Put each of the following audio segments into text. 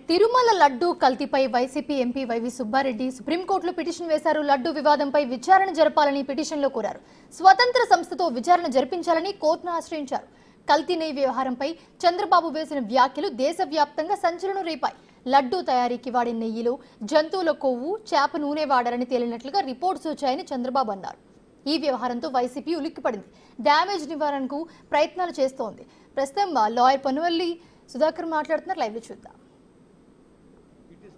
తిరుమల లడ్డు కల్తీపై YCP MP YV Subba Reddy సుప్రీంకోర్టులో petition వేశారు. లడ్డు వివాదంపై విచారణ జరపాలని పిటిషన్లో కోరారు. స్వతంత్ర సంస్థతో విచారణ జరిపించాలని కోర్టును ఆశ్రయించారు. కల్తీ నెయ్యి వ్యవహారంపై చంద్రబాబు వేసిన వ్యాఖ్యలు దేశవ్యాప్తంగా సంచలనం రేపాయి. లడ్డు తయారీకి వాడే నెయ్యిలో జంతువుల కొవ్వు, చేప నూనె వాడారని తేలినట్లుగా రిపోర్ట్స్ వచ్చాయని చంద్రబాబు అన్నారు. ఈ వ్యవహారంతో వైసీపీ ఉలిక్కిపడింది. డ్యామేజ్ నివారణకు ప్రయత్నాలు చేస్తోంది. ప్రస్తుతం లాయర్ పనువల్లి సుధాకర్ మాట్లాడుతున్నారు. లైవ్లో చూద్దాం.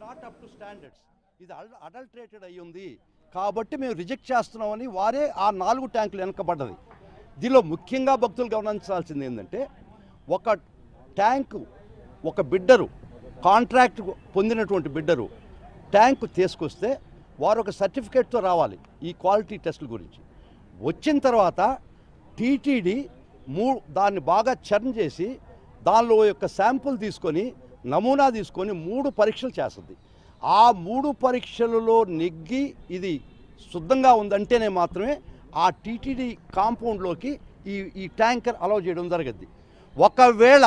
నాట్ అప్ టు స్టాండర్డ్స్, ఇది అడల్టరేటెడ్ అయ్యి ఉంది కాబట్టి మేము రిజెక్ట్ చేస్తున్నామని వారే ఆ 4 ట్యాంకులు వెనకబడ్డది. దీనిలో ముఖ్యంగా భక్తులు గమనించాల్సింది ఏంటంటే, ఒక ట్యాంకు ఒక బిడ్డరు కాంట్రాక్ట్ పొందినటువంటి బిడ్డరు ట్యాంకు తీసుకొస్తే వారు ఒక సర్టిఫికేట్తో రావాలి ఈ క్వాలిటీ టెస్టుల గురించి. వచ్చిన తర్వాత టీటీడీ దాన్ని బాగా చర్న్ చేసి దానిలో యొక్క శాంపుల్ తీసుకొని నమూనా తీసుకొని 3 పరీక్షలు చేస్తుంది. ఆ 3 పరీక్షలలో నెగ్గి ఇది శుద్ధంగా ఉందంటేనే మాత్రమే ఆ టీటీడీ కాంపౌండ్లోకి ఈ ట్యాంకర్ అలౌ చేయడం జరగద్ది. ఒకవేళ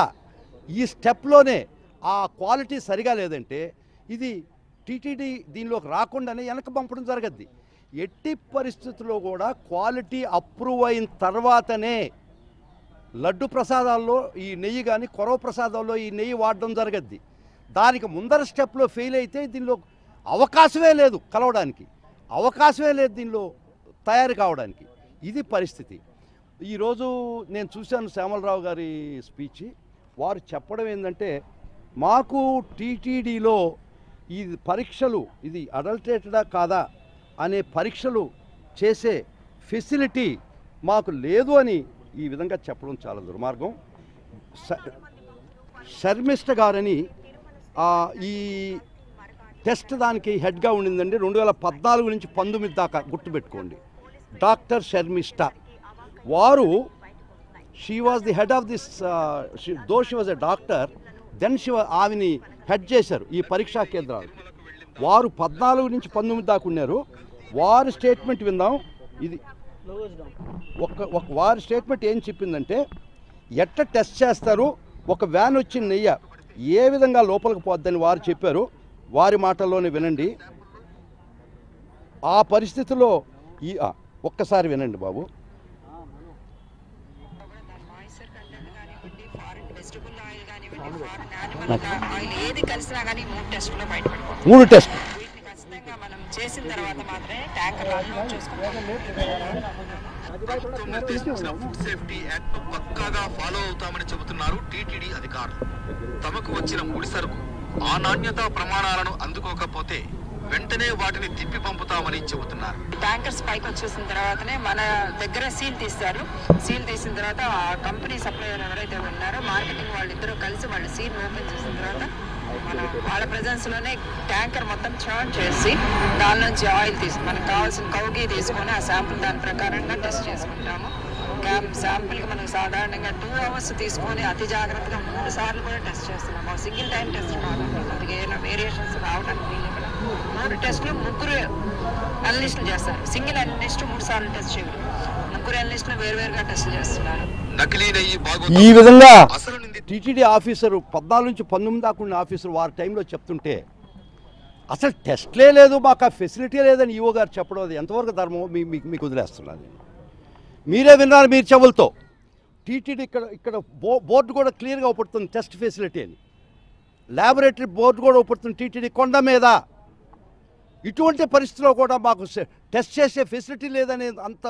ఈ స్టెప్లోనే ఆ క్వాలిటీ సరిగా లేదంటే ఇది టీటీడీ దీనిలోకి రాకుండానే వెనక పంపడం జరగద్ది. ఎట్టి పరిస్థితుల్లో కూడా క్వాలిటీ అప్రూవ్ అయిన తర్వాతనే లడ్డు ప్రసాదాల్లో ఈ నెయ్యి కానీ కొరవ ప్రసాదాల్లో ఈ నెయ్యి వాడడం జరగద్ది. దానికి ముందర స్టెప్లో ఫెయిల్ అయితే దీనిలో అవకాశమే లేదు, కలవడానికి అవకాశమే లేదు, దీనిలో తయారు కావడానికి. ఇది పరిస్థితి. ఈరోజు నేను చూశాను శ్యామలరావు గారి స్పీచ్. వారు చెప్పడం ఏంటంటే, మాకు టీటీడీలో ఈ పరీక్షలు ఇది అడల్టరేటెడా కాదా అనే పరీక్షలు చేసే ఫెసిలిటీ మాకు లేదు అని ఈ విధంగా చెప్పడం చాలా దుర్మార్గం. శర్మిష్ట గారని ఈ టెస్ట్ దానికి హెడ్గా ఉండిందండి 2014 నుంచి 19 దాకా గుర్తుపెట్టుకోండి. డాక్టర్ శర్మిష్ట వారు she was the head of this though she was a doctor then ఆమెని హెడ్ చేశారు ఈ పరీక్షా కేంద్రాలు. వారు 14 నుంచి 19 దాకా ఉన్నారు. వారి స్టేట్మెంట్ విందాం. ఇది వారి స్టేట్మెంట్ ఏం చెప్పిందంటే, ఎట్ట టెస్ట్ చేస్తారు, ఒక వ్యాన్ వచ్చిన నెయ్యి ఏ విధంగా లోపలికి పోద్దని వారు చెప్పారు. వారి మాటల్లోనే వినండి. ఆ పరిస్థితిలో ఒక్కసారి వినండి బాబు. మూడు టెస్ట్ మనం చేసిన తర్వాత మాత్రమే ట్యాంకర్ ఫుడ్ సేఫ్టీ యాక్ట్ పక్కాగా ఫాలో అవుతామని చెబుతున్నారు టీటీడీ అధికారులు. తమకు వచ్చిన ముడి సరుకు ఆ నాణ్యతా ప్రమాణాలను అందుకోకపోతే వెంటనే వాటిని తిప్పి పంపుతామని చెబుతున్నారు. ట్యాంకర్స్ పైకి వచ్చేసిన తర్వాతనే మన దగ్గర సీల్ తీస్తారు. సీల్ తీసిన తర్వాత ఆ కంపెనీ సప్లయర్ ఎవరైతే ఉన్నారో మార్కెటింగ్ వాళ్ళిద్దరూ కలిసి వాళ్ళు సీల్ ఓపెన్ చేసిన తర్వాత వాళ్ళ ప్రెజెన్స్ లోనే ట్యాంకర్ మొత్తం చర్న్ చేసి దాని నుంచి ఆయిల్ తీసి మనకు కావాల్సిన కౌగి తీసుకొని ఆ శాంపుల్ దాని ప్రకారంగా టెస్ట్ చేసుకుంటాము. శాంపుల్కి మనకు సాధారణంగా 2 అవర్స్ తీసుకొని అతి జాగ్రత్తగా 3 సార్లు కూడా టెస్ట్ చేస్తున్నాము. సింగిల్ టైం టెస్ట్ కావాలి, కొద్దిగా ఏమైనా వేరియేషన్స్ రావడానికి వీలు. 3 టెస్టులు 3 అనలిస్టులు చేస్తారు. సింగిల్ అనలిస్ట్ 3 సార్లు టెస్ట్ చేయరు. 3 అనలిస్టులు వేరువేరుగా టెస్ట్ చేస్తున్నారు. ఈ విధంగా టీటీడీ ఆఫీసరు 14 నుంచి 19 దాకా ఉన్న ఆఫీసరు వారి టైంలో చెప్తుంటే అసలు టెస్ట్లే లేదు, మాకు ఆ ఫెసిలిటీ లేదని ఈవో గారు చెప్పడం అది ఎంతవరకు ధర్మమో మీకు వదిలేస్తున్నాను. మీరే విన్నారు మీరు చెవులతో. టీటీడీ ఇక్కడ బోర్డు కూడా క్లియర్గా ఉపడుతుంది టెస్ట్ ఫెసిలిటీ అని. ల్యాబొరేటరీ బోర్డు కూడా ఉపడుతుంది టీటీడీ కొండ మీద. ఇటువంటి పరిస్థితిలో కూడా మాకు టెస్ట్ చేసే ఫెసిలిటీ లేదనే అంత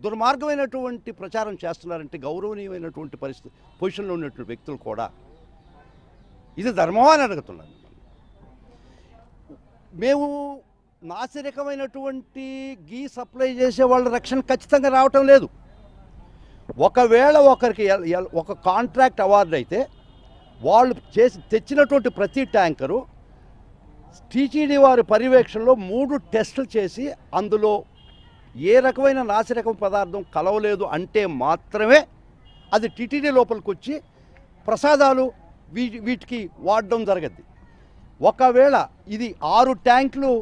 దుర్మార్గమైనటువంటి ప్రచారం చేస్తున్నారంటే గౌరవనీయమైనటువంటి పొజిషన్లో ఉన్నటువంటి వ్యక్తులు కూడా ఇది ధర్మమా అని అడుగుతున్నారు. మేము నాసిరకమైనటువంటి గీ సప్లై చేసే వాళ్ళ రక్షణ ఖచ్చితంగా రావటం లేదు. ఒకవేళ ఒకరికి ఒక కాంట్రాక్ట్ అవార్డు అయితే వాళ్ళు తెచ్చినటువంటి ప్రతి ట్యాంకరు టీటీడీ వారి పర్యవేక్షణలో 3 టెస్టులు చేసి అందులో ఏ రకమైన నాసిరకం పదార్థం కలవలేదు అంటే మాత్రమే అది టీటీడీ లోపలికి వచ్చి ప్రసాదాలు వీటికి వాడడం జరగద్ది. ఒకవేళ ఇది 6 ట్యాంకులు,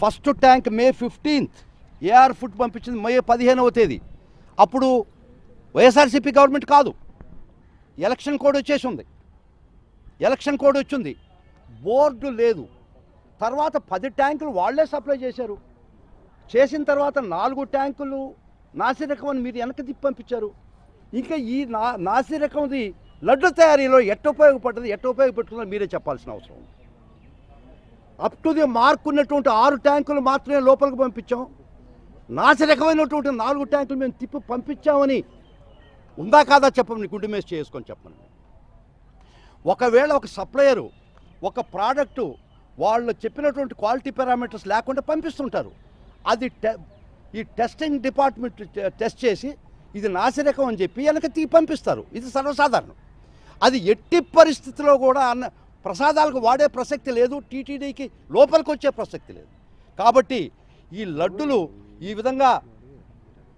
ఫస్ట్ ట్యాంక్ మే 15th ఏఆర్ ఫుడ్ పంపించింది మే 15వ తేదీ. అప్పుడు వైఎస్ఆర్సీపీ గవర్నమెంట్ కాదు, ఎలక్షన్ కోడ్ వచ్చేసి ఉంది. ఎలక్షన్ కోడ్ వచ్చింది, బోర్డు లేదు. తర్వాత 10 ట్యాంకులు వాళ్ళే సప్లై చేశారు. చేసిన తర్వాత 4 ట్యాంకులు నాసిరకం అని మీరు వెనక్కి తిప్పి పంపించారు. ఇంకా ఈ నాసిరకంది లడ్డు తయారీలో ఎట్ట ఉపయోగపడ్డది, ఎట్ట ఉపయోగపెట్టుకుందో మీరే చెప్పాల్సిన అవసరం ఉంది. అప్ టు ది మార్క్ ఉన్నటువంటి 6 ట్యాంకులు మాత్రమే లోపలికి పంపించాం. నాసిరకమైనటువంటి 4 ట్యాంకులు మేము తిప్పి పంపించామని ఉందా కాదా చెప్పమని గుడ్డు మేస్ చేసుకొని చెప్పండి. ఒకవేళ ఒక సప్లయరు ఒక ప్రోడక్టు వాళ్ళు చెప్పినటువంటి క్వాలిటీ పారామీటర్స్ లేకుండా పంపిస్తుంటారు. అది ఈ టెస్టింగ్ డిపార్ట్మెంట్ టెస్ట్ చేసి ఇది నాసిరకం అని చెప్పి వెనక పంపిస్తారు. ఇది సర్వసాధారణం. అది ఎట్టి పరిస్థితిలో కూడా ప్రసాదాలకు వాడే ప్రసక్తి లేదు, టీటీడీకి లోపలికి వచ్చే ప్రసక్తి లేదు. కాబట్టి ఈ లడ్డులు ఈ విధంగా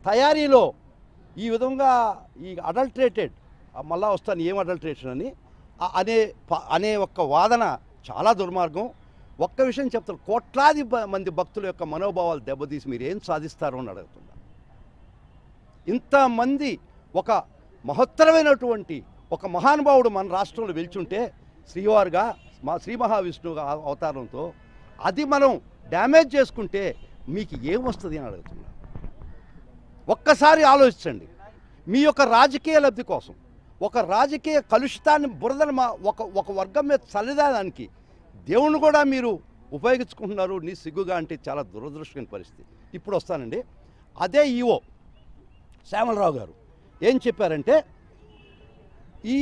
తయారీలో ఈ విధంగా ఈ అడల్ట్రేటెడ్, మళ్ళా వస్తాను ఏం అడల్ట్రేషన్ అని అనే ఒక్క వాదన చాలా దుర్మార్గం. ఒక్క విషయం చెప్తాను, కోట్లాది మంది భక్తుల యొక్క మనోభావాలు దెబ్బతీసి మీరు ఏం సాధిస్తారో అని అడుగుతున్నా. ఇంతమంది ఒక మహత్తరమైనటువంటి ఒక మహానుభావుడు మన రాష్ట్రంలో వెళ్చుంటే శ్రీవారుగా శ్రీ మహావిష్ణువుగా అవతారంతో అది మనం డ్యామేజ్ చేసుకుంటే మీకు ఏమొస్తుంది అని అడుగుతున్నా. ఒక్కసారి ఆలోచించండి. మీ యొక్క రాజకీయ లబ్ధి కోసం ఒక రాజకీయ కలుషితాన్ని బురదను ఒక వర్గం మీద చల్లదానికి దేవుణ్ణి కూడా మీరు ఉపయోగించుకుంటున్నారు. నీ సిగ్గుగా అంటే చాలా దురదృష్టమైన పరిస్థితి. ఇప్పుడు వస్తానండి. అదే ఈఓ శ్యామలరావు గారు ఏం చెప్పారంటే ఈ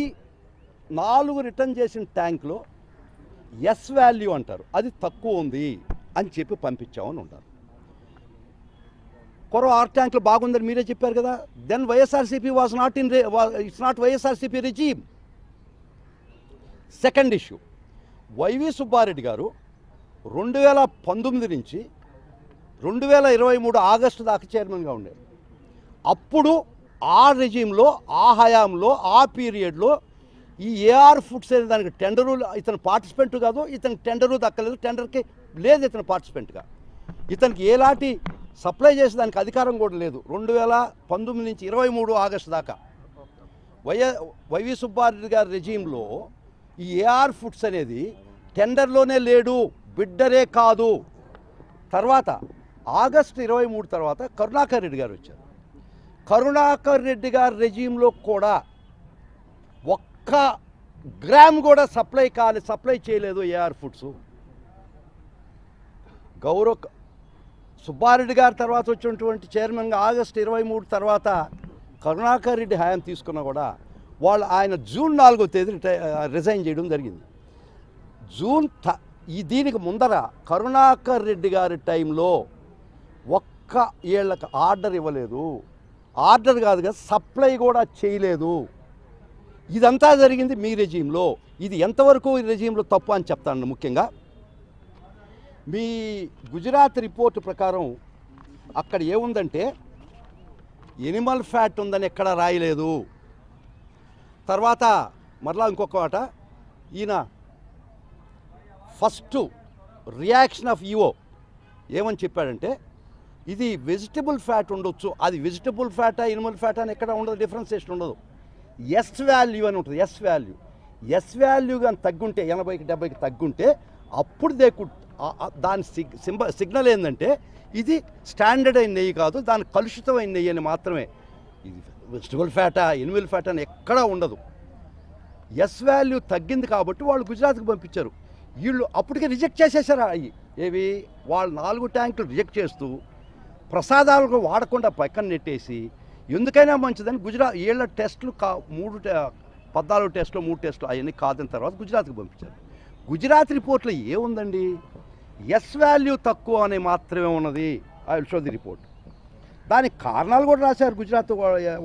4 రిటర్న్ చేసిన ట్యాంక్లో ఎస్ వాల్యూ అంటారు, అది తక్కువ ఉంది అని చెప్పి పంపించామని ఉంటారు. 6 ట్యాంకులు బాగుందని మీరే చెప్పారు కదా. Then YSRCP was not in it's not YSRCP regime. Second issue, YV Subbareddy గారు 2019 నుంచి 2023 ఆగస్టు దాకా చైర్మన్గా ఉండారు. అప్పుడు ఆ రెజీమ్లో, ఆ హయాంలో, ఆ పీరియడ్లో ఈ ఏఆర్ ఫుడ్స్ అనే దానికి టెండరు, ఇతను పార్టిసిపెంట్ కాదు, ఇతనికి టెండరు దక్కలేదు, టెండర్కి లేదు ఇతను పార్టిసిపెంట్గా, ఇతనికి ఎలాంటి సప్లై చేసేదానికి అధికారం కూడా లేదు. 2019 నుంచి 23 ఆగస్టు దాకా వైవి సుబ్బారెడ్డి గారి రెజీమ్లో ఈ ఏఆర్ ఫుడ్స్ అనేది టెండర్లోనే లేడు, బిడ్డరే కాదు. తర్వాత ఆగస్టు 23 తర్వాత కరుణాకర్ రెడ్డి గారు వచ్చారు. కరుణాకర్ రెడ్డి గారి రెజీమ్లో కూడా ఒక్క గ్రామ్ కూడా సప్లై చేయలేదు ఏఆర్ ఫుడ్స్. సుబ్బారెడ్డి గారి తర్వాత వచ్చినటువంటి చైర్మన్గా ఆగస్టు 23 తర్వాత కరుణాకర్ రెడ్డి హయాం తీసుకున్నా కూడా ఆయన జూన్ 4వ తేదీ రిజైన్ చేయడం జరిగింది. దీనికి ముందర కరుణాకర్ రెడ్డి గారి టైంలో ఒక్క ఏళ్ళకి ఆర్డర్ ఇవ్వలేదు, ఆర్డర్ కాదు కదా సప్లై కూడా చేయలేదు. ఇదంతా జరిగింది మీ రెజీమ్లో. ఇది ఎంతవరకు ఈ రెజీమ్లో తప్పు అని చెప్తాను. ముఖ్యంగా మీ గుజరాత్ రిపోర్టు ప్రకారం అక్కడ ఏముందంటే ఎనిమల్ ఫ్యాట్ ఉందని ఎక్కడా రాయలేదు. తర్వాత మరలా ఇంకొక మాట, ఈయన ఫస్ట్ రియాక్షన్ ఆఫ్ ఈఓ ఏమని చెప్పాడంటే ఇది వెజిటబుల్ ఫ్యాట్ ఉండొచ్చు, అది వెజిటబుల్ ఫ్యాటా ఎనిమల్ ఫ్యాటా అని ఎక్కడ ఉండదు, డిఫరెన్సియేషన్ ఉండదు. ఎస్ వాల్యూ అని ఉంటుంది. ఎస్ వాల్యూ కానీ తగ్గుంటే 80కి 70కి తగ్గుంటే అప్పుడు దాని సిగ్నల్ ఏంటంటే ఇది స్టాండర్డ్ అయిన నెయ్యి కాదు, దాని కలుషితమైన నెయ్యి అని మాత్రమే. ఇది వెజిటబుల్ ఫ్యాటా ఎనిమల్ ఫ్యాటా అని ఎక్కడా ఉండదు. ఎస్ వాల్యూ తగ్గింది కాబట్టి వాళ్ళు గుజరాత్కి పంపించారు. వీళ్ళు అప్పటికే రిజెక్ట్ చేసేసారు. ఏవి వాళ్ళు 4 ట్యాంకులు రిజెక్ట్ చేస్తూ ప్రసాదాలకు వాడకుండా పక్కన నెట్టేసి ఎందుకైనా మంచిదని వీళ్ళ టెస్టులు 14 టెస్టులు 3 టెస్టులు అవన్నీ కాదని తర్వాత గుజరాత్కి పంపించారు. గుజరాత్ రిపోర్ట్లో ఏముందండి, ఎస్ వాల్యూ తక్కువ అని మాత్రమే ఉన్నది. I will show the report. దానికి కారణాలు కూడా రాశారు గుజరాత్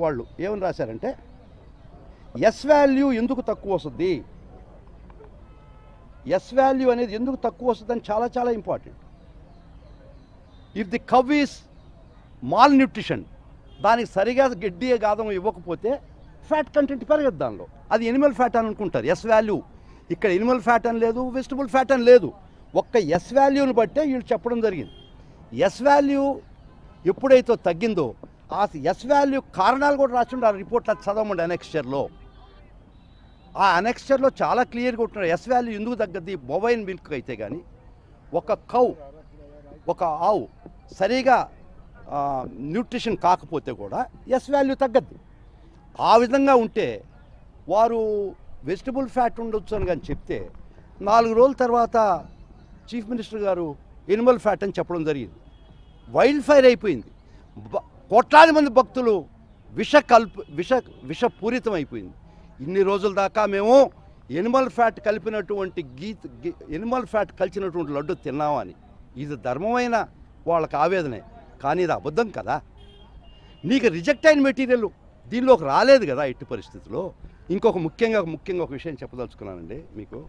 వాళ్ళు. ఏమని రాశారంటే ఎస్ వాల్యూ ఎందుకు తక్కువ వస్తుంది, ఎస్ వాల్యూ అనేది ఎందుకు తక్కువ వస్తుందని చాలా చాలా important. If the cow is malnutrition, దానికి సరిగా గడ్డి గాదం ఇవ్వకపోతే ఫ్యాట్ కంటెంట్ పెరగదు దానిలో, అది ఎనిమల్ ఫ్యాట్ అని అనుకుంటారు. ఎస్ వాల్యూ ఇక్కడ ఎనిమల్ ఫ్యాట్ అని లేదు, వెజిటబుల్ ఫ్యాట్ అని లేదు. ఒక్క ఎస్ వాల్యూని బట్టే వీళ్ళు చెప్పడం జరిగింది. ఎస్ వాల్యూ ఎప్పుడైతే తగ్గిందో ఆ ఎస్ వాల్యూ కారణాలు కూడా రాసిండు ఆ రిపోర్ట్లో, చదవమండి అనెక్స్చర్లో. ఆ అనెక్స్చర్లో చాలా క్లియర్గా ఉంటున్నారు ఎస్ వాల్యూ ఎందుకు తగ్గద్ది. బొవైన్ మిల్క్ అయితే కానీ ఒక ఆవు సరిగా న్యూట్రిషన్ కాకపోతే కూడా ఎస్ వాల్యూ తగ్గద్ది. ఆ విధంగా ఉంటే వారు వెజిటబుల్ ఫ్యాట్ ఉండొచ్చు అని కానీ చెప్తే 4 రోజుల తర్వాత చీఫ్ మినిస్టర్ గారు ఎనిమల్ ఫ్యాట్ అని చెప్పడం జరిగింది. వైల్డ్ ఫైర్ అయిపోయింది. కోట్లాది మంది భక్తులు విషపూరితం అయిపోయింది. ఇన్ని రోజుల దాకా మేము ఎనిమల్ ఫ్యాట్ కలిపినటువంటి ఎనిమల్ ఫ్యాట్ కలిసినటువంటి లడ్డు తిన్నామని. ఇది ధర్మమైన వాళ్ళకి ఆవేదనే, కానీ ఇది అబద్ధం కదా. నీకు రిజెక్ట్ అయిన మెటీరియల్ దీనిలోకి రాలేదు కదా ఎట్టి పరిస్థితుల్లో. ఇంకొక ముఖ్యంగా ఒక విషయం చెప్పదలుచుకున్నానండి మీకు.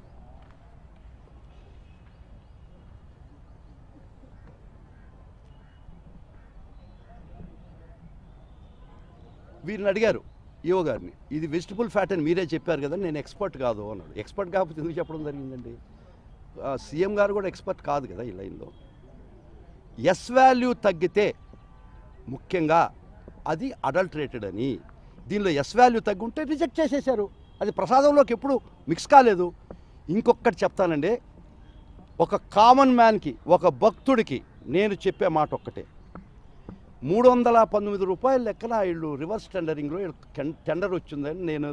వీరిని అడిగారు ఈఓ గారిని, ఇది వెజిటబుల్ ఫ్యాట్ అని మీరే చెప్పారు కదా, నేను ఎక్స్పర్ట్ కాదు అన్నాడు. ఎక్స్పర్ట్ కాకపోతే ఎందుకు చెప్పడం జరిగిందండి? సీఎం గారు కూడా ఎక్స్పర్ట్ కాదు కదా ఈ లైన్లో. ఎస్ వాల్యూ తగ్గితే ముఖ్యంగా అది అడల్టరేటెడ్ అని, దీనిలో ఎస్ వాల్యూ తగ్గుంటే రిజెక్ట్ చేసేశారు. అది ప్రసాదంలోకి ఎప్పుడు మిక్స్ కాలేదు. ఇంకొకటి చెప్తానండి, ఒక కామన్ మ్యాన్కి, ఒక భక్తుడికి నేను చెప్పే మాట ఒక్కటే. 319 రూపాయల లెక్కన వీళ్ళు రివర్స్ టెండరింగ్లో టెండర్ వచ్చిందని నేను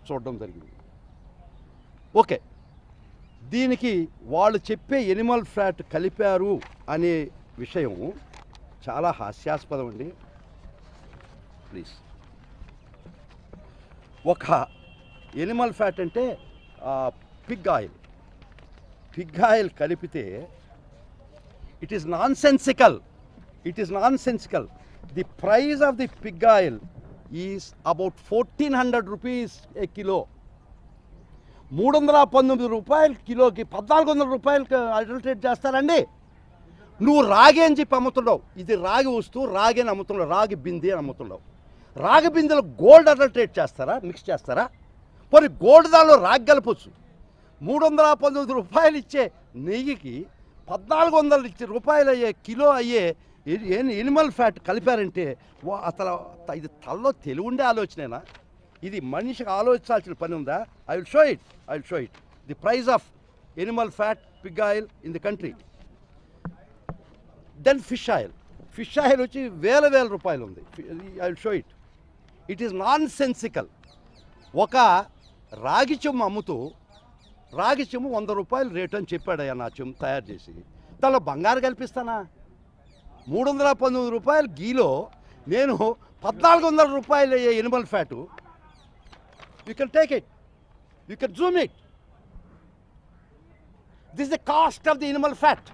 చూడడం జరిగింది. ఓకే, దీనికి వాళ్ళు చెప్పే ఎనిమల్ ఫ్యాట్ కలిపారు అనే విషయం చాలా హాస్యాస్పదం అండి. ప్లీజ్, ఒక ఎనిమల్ ఫ్యాట్ అంటే పిగ్ ఆయిల్ కలిపితే it is nonsensical. The price of the pig oil is about 1400 rupees a kilo. 319 రూపాయలు కిలోకి 1400 రూపాయలకి అడల్టరేట్ చేస్తారండి. నువ్వు రాగి అని చెప్పి అమ్ముతున్నావు, ఇది రాగి వస్తువు, రాగి అని అమ్ముతున్నావు, రాగి బింది అని అమ్ముతున్నావు. రాగి బిందెలో గోల్డ్ అడల్టరేట్ చేస్తారా, మిక్స్ చేస్తారా? పోనీ గోల్డ్ దానిలో రాగి కలపచ్చు. 319 రూపాయలు ఇచ్చే నెయ్యికి 1400 రూపాయలు అయ్యే కిలో అయ్యే ఎనిమల్ ఫ్యాట్ కలిపారంటే అసలు ఇది తల్లో తెలివి ఉండే ఆలోచనేనా? ఇది మనిషికి ఆలోచించాల్సిన పని ఉందా? I will show it the price of animal fat pig oil in the country. Then fish oil వచ్చి వేల రూపాయలు ఉంది. I will show it is nonsensical. ఒక రాగి చెమ్ము అమ్ముతూ రాగి చెమ్ము 100 రూపాయలు రేటు అని చెప్పాడయ్యా నా చెమ్ము తయారు చేసి. దానిలో బంగారు కల్పిస్తానా? 319 రూపాయలు గీలో నేను 1400 రూపాయలు అయ్యే Animal fat. You can take it, you can Zoom it. This is the cost of the Animal fat.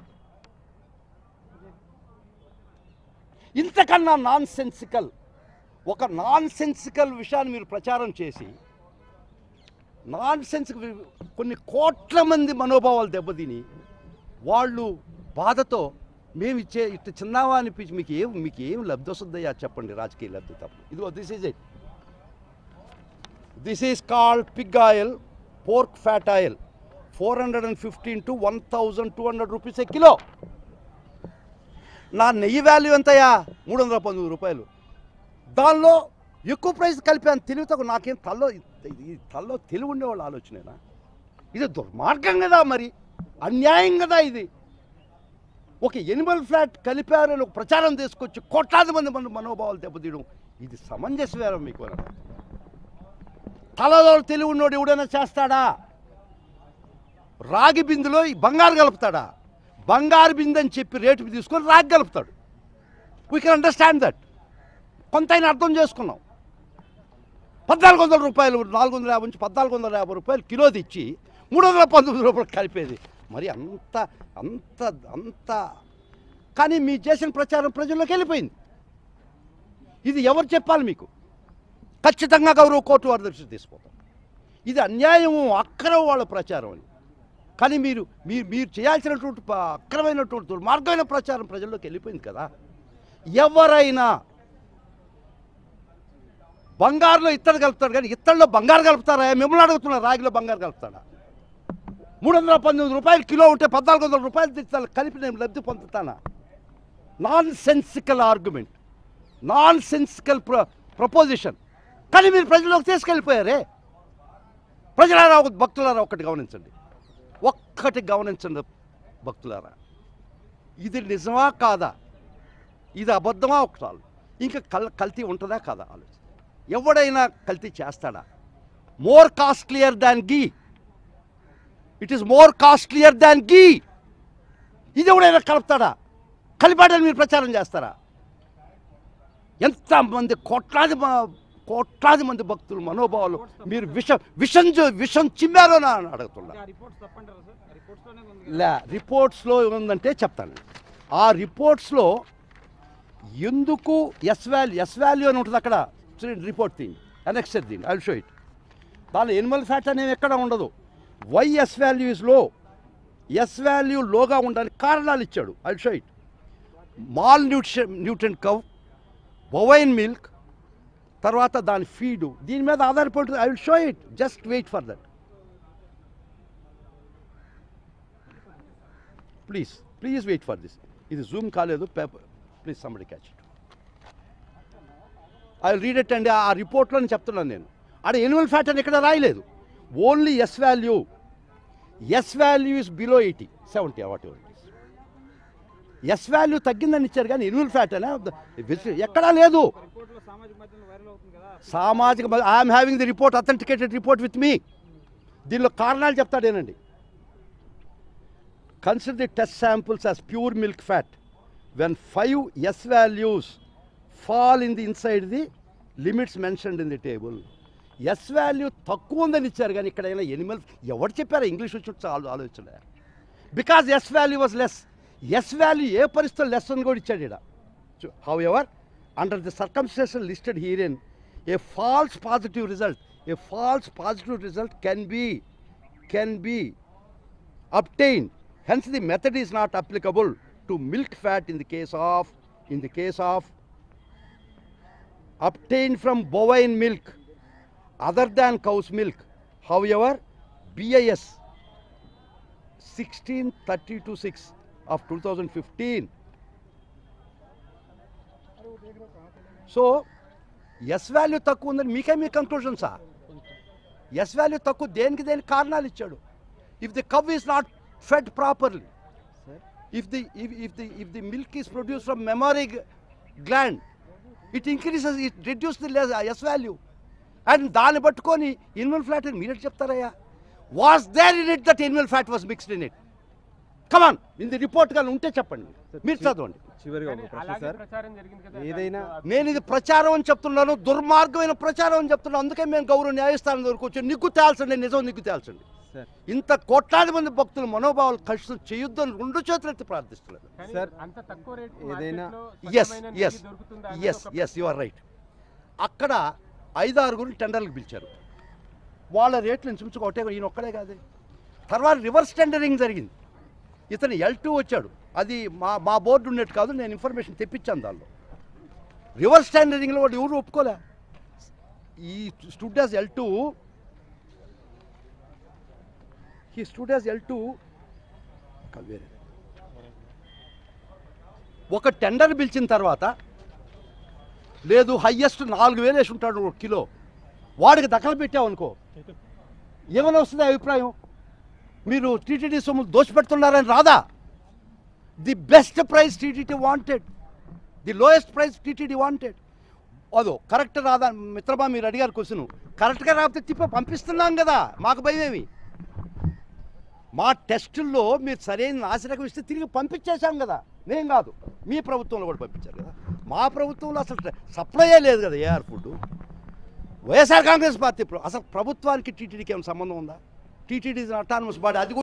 ఇంతకన్నా ఒక నాన్ సెన్సికల్ విషయాన్ని మీరు ప్రచారం చేసి కొన్ని కోట్ల మంది మనోభావాలు దెబ్బతిని వాళ్ళు బాధతో మేము ఇట్లా చిన్నావా అనిపించి మీకు ఏం లబ్ధి వస్తుందయ్యా చెప్పండి, రాజకీయ లబ్ధి తప్ప. ఇదిగో this is called Pig oil, pork fat oil, 415 to 1200 rupees a kilo. నా నెయ్యి వాల్యూ ఎంతయ్యా? 319 రూపాయలు. దానిలో ఎక్కువ ప్రైస్ కలిపాను. తెలివితో నాకేం తల్లో తెలివి ఉండేవాళ్ళు ఆలోచనేనా? ఇది దుర్మార్గం కదా, మరి అన్యాయం కదా ఇది. ఒక ఎనిమల్ ఫ్యాట్ కలిపారని ఒక ప్రచారం తీసుకొచ్చి కోట్లాది మంది మనోభావాలు దెబ్బతీయడం ఇది సమంజసమేనా మీకు? తలలో తెలివి ఉన్నోడు ఎవడైనా చేస్తాడా? రాగి బిందులో బంగారు కలుపుతాడా? బంగారు బిందు అని చెప్పి రేటు తీసుకొని రాగి కలుపుతాడు. We can understand that. కొంతైనా అర్థం చేసుకున్నాం. 1400 రూపాయలు, 450 నుంచి 1450 రూపాయలు కిలో తెచ్చి 319 రూపాయలు కలిపేది మరి అంత కానీ మీ చేసిన ప్రచారం ప్రజల్లోకి వెళ్ళిపోయింది. ఇది ఎవరు చెప్పాలి మీకు? ఖచ్చితంగా గౌరవ కోర్టు వారి దృష్టికి తీసుకుపోతాం. ఇది అన్యాయము, అక్రమం వాళ్ళ ప్రచారం అని. కానీ మీరు చేయాల్సినటువంటి అక్రమైనటువంటి దుర్మార్గమైన ప్రచారం ప్రజల్లోకి వెళ్ళిపోయింది కదా. ఎవరైనా బంగారులో ఇత్తడి కలుపుతాడు, కానీ ఇత్తడిలో బంగారు కలుపుతారా? మిమ్మల్ని అడుగుతున్నారు, రాగిలో బంగారు కలుపుతాడా? 319 రూపాయలు కిలో ఉంటే 1400 రూపాయలు కలిపి నేను లబ్ధి పొందుతానా? Nonsensical argument, nonsensical proposition. కానీ మీరు ప్రజల్లోకి తీసుకెళ్ళిపోయారే. ప్రజలారా భక్తులారా ఒక్కటి గమనించండి భక్తులారా, ఇది నిజమా కాదా, ఇది అబద్ధమా ఒకసారి, ఇంకా కల్తీ ఉంటుందా కాదా ఆలోచన. ఎవడైనా కల్తీ చేస్తాడా? More costlier than ghee, it is more costlier than ghee. ఇది ఎవడైనా కలుపుతాడా? కలిపాడని మీరు ప్రచారం చేస్తారా? ఎంతమంది కోట్లాది మంది భక్తులు మనోభావాలు మీరు విషం చిమ్మారో అని అడుగుతున్నా. రిపోర్ట్స్లో ఏముందంటే చెప్తాను. ఆ రిపోర్ట్స్లో ఎందుకు ఎస్ వాల్యూ అని ఉంటుంది అక్కడ, రిపోర్ట్ దీన్ని అనెక్సర్ దీన్ని ఐ విల్ షో ఇట్. దాని ఎనిమల్ ఫ్యాట్ అనేవి ఎక్కడ ఉండదు. Why S value is low, S value లోగా ఉండడానికి కారణాలు ఇచ్చాడు. I will show it. Malnutrient cow, bovine milk, తర్వాత దాని ఫీడు, దీని మీద ఆధారపడుతుంది. I will show it, just wait for that. Please wait for this. ఇది జూమ్ కాలేదు, paper please somebody catch it. I will read it అండి. ఆ రిపోర్ట్లోనే చెప్తున్నాను నేను. ఆడ ఎనిమల్ ఫ్యాట్ అని ఎక్కడ రాయలేదు, only S value. S value is below 80, 70 whatever. S value తగ్గిందని ఇచ్చారు కానీ ఎనిమల్ ఫ్యాట్ అనే ఎక్కడా లేదు. సామాజిక I'm having the report, authenticated report with me. దీనిలో కారణాలు చెప్తాడేనండి. Consider the test samples as pure milk fat when 5 S values fall in the inside the limits mentioned in the table. S value తక్కువ ఉందని ఇచ్చారు కానీ ఇక్కడైనా Animal ఎవరు చెప్పారు? ఇంగ్లీష్ వచ్చి ఆలోచన. Because S value was less. S value ఏ పరిస్థితుల్లో లెస్ అని కూడా ఇచ్చాడు ఇక్కడ. However under the circumstances listed herein a false positive result can be obtained. Hence the method is not applicable to milk fat in the case of obtained from bovine milk other than cow's milk. However, BIS 1632-6 of 2015. So S value తక్కువ ఉందని మీ కంక్లూషన్సా? S value తక్కువ దేనికి కారణాలు ఇచ్చాడు. If the cow is not fed properly, if the milk is produced from mammary gland, it reduces the S value. And దాన్ని పట్టుకొని animal fat అని మీరే చెప్తారయ్యా. Was there in it that animal fat was mixed in it? Come on, in the report కానీ ఉంటే చెప్పండి, మీరు చదవండి. నేను ఇది ప్రచారం అని చెప్తున్నాను, దుర్మార్గమైన ప్రచారం అని చెప్తున్నాను. అందుకే మేము గౌరవ న్యాయస్థానం వరకు వచ్చి నిగ్గు తేల్చండి, నిజం నిగ్గు తేల్చండి. ఇంత కోట్లాది మంది భక్తులు మనోభావాలు కలుషితం చేయొద్దని 2 చేతులెత్తి ప్రార్థిస్తున్నారు. Yes you are right. అక్కడ 5-6 టెండర్లకు పిలిచారు. వాళ్ళ రేట్లు ఇంచుమించు ఒకటే, ఈయన ఒక్కడే కాదు. తర్వాత రివర్స్ టెండరింగ్ జరిగింది. ఇతను L2 వచ్చాడు. అది మా బోర్డు ఉన్నట్టు కాదు, నేను ఇన్ఫర్మేషన్ తెప్పించాను. దానిలో రివర్స్ టెండరింగ్లో వాడు ఎవరు ఒప్పుకోలే. ఈ stood as L2, he stood as L2. ఒక టెండర్ పిలిచిన తర్వాత లేదు, హయ్యెస్ట్ 4000 వేసి ఉంటాడు కిలో, వాడికి దఖలు పెట్టామనుకో ఏమైనా వస్తుంది అభిప్రాయం? మీరు టీటీడీ సొమ్ములు దోషపెడుతున్నారని రాదా? The best price TTD wanted, the lowest price TTD wanted. అదో కరెక్ట్ రాదా మిత్రమా? మీరు అడిగారు క్వశ్చన్. కరెక్ట్గా రాకపోతే తిప్ప పంపిస్తున్నాం కదా, మాకు భయమేమి? మా టెస్టుల్లో మీరు సరైన నాసిరకం ఇస్తే తిరిగి పంపించేశాం కదా. నేను కాదు, మీ ప్రభుత్వంలో కూడా పంపించారు కదా. మా ప్రభుత్వంలో అసలు సప్లైయే లేదు కదా AR food. YSR Congress party అసలు ప్రభుత్వానికి టీటీడీకి ఏమైనా సంబంధం ఉందా? TTD is autonomous body. అది